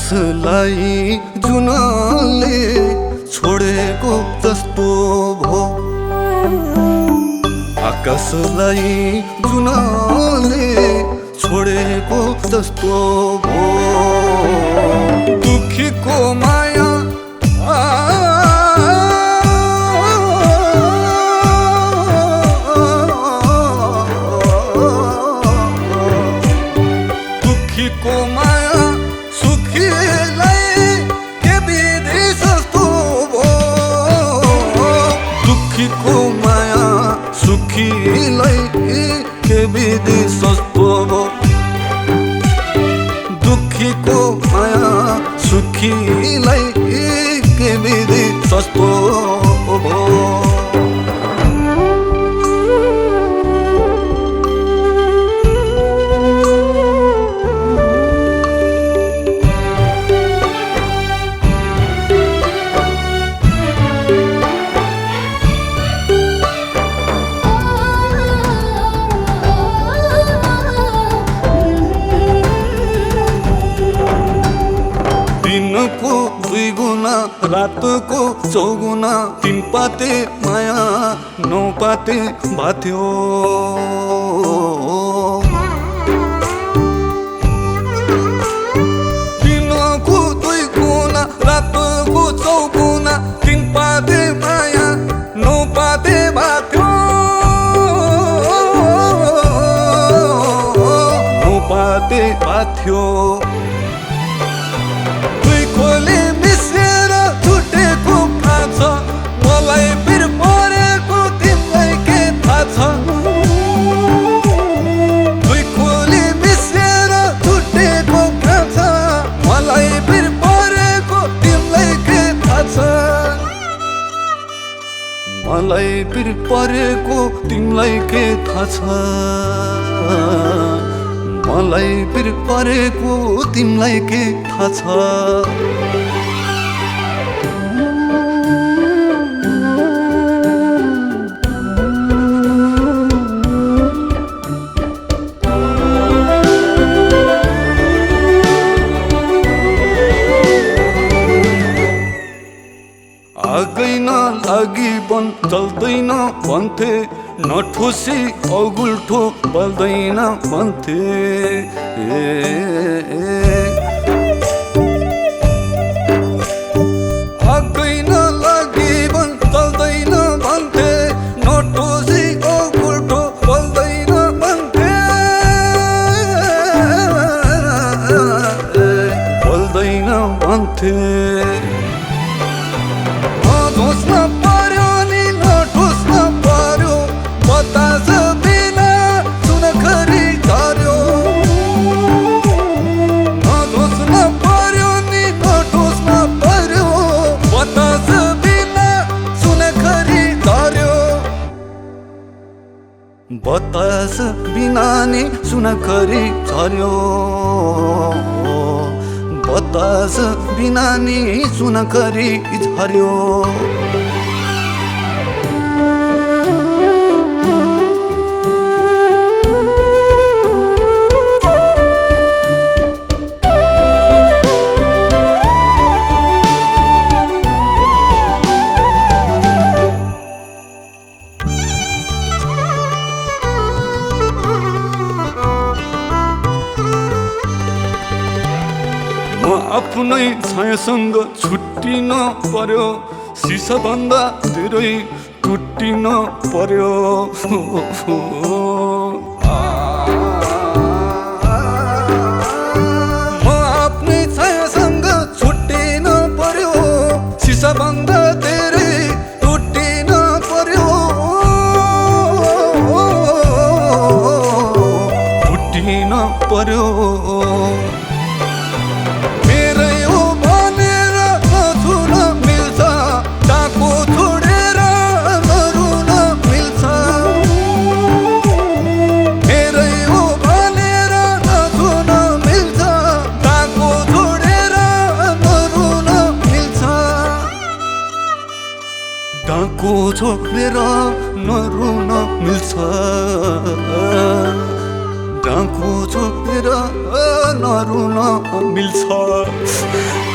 आकाशलाई जुनले छोडेको जस्तो भो, आकाशलाई जुनले छोडेको जस्तो भो। दुखीको माया दुखीको माया सुखीलाई के विधि जस्तो भो, दुखीको माया सुखीलाई के विधि जस्तो भो। दुखीको माया सुखीलाई के विधि जस्तो भो। दिनको 2 गुना रातको 4 गुना, 3 पाते माया 9 पाते भाथ्यो। दिनको 2 गुना रातको 4 गुना, 3 पाते माया 9 पाते भाथ्यो। 9 पाते भाथ्यो। खोले मिसेर छुटेको थाहा छ, मलाई पिर परेको तिमीलाई के थाहा छ। दुई खोले मिसेर छुटेको थाहा छ, मलाई पिर परेको तिमीलाई के थाहा छ। मलाई पिर परेको तिमीलाई के थाहा छ। मलाई पिर परेको तिमीलाई के थाहा छ। आगैन लागि बन चल्दैन भन्थे, नठोसी अगुल्ठो बल्दैन भन्थे। आगैन लागि बन चल्दैन भन्थे, नठोसी अगुल्ठो बल्दैन भन्थे। बल्दैन भन्थे। नठोस्न पर्यो नि नठोस्न पर्यो, बतास बिना सुनखरी झर्यो। नठोस्न पर्यो नि नठोस्न पर्यो, बतास बिना सुनखरी झर्यो। बतास बिना नि सुनखरी झर्यो। बतास बिना नि सुनखरी झर्यो। आफ्नै छायासँग छुट्टिन पर्यो, सिसाभन्दा धेरै टुट्टिन पर्यो। म आफ्नै छायासँग छुट्टिन पर्यो, सिसाभन्दा धेरै टुट्टिन पर्यो। टुट्टिन पर्यो। डाको छोडेर नरुन मिल्छ, टाँको छोपेर नरुन मिल्छ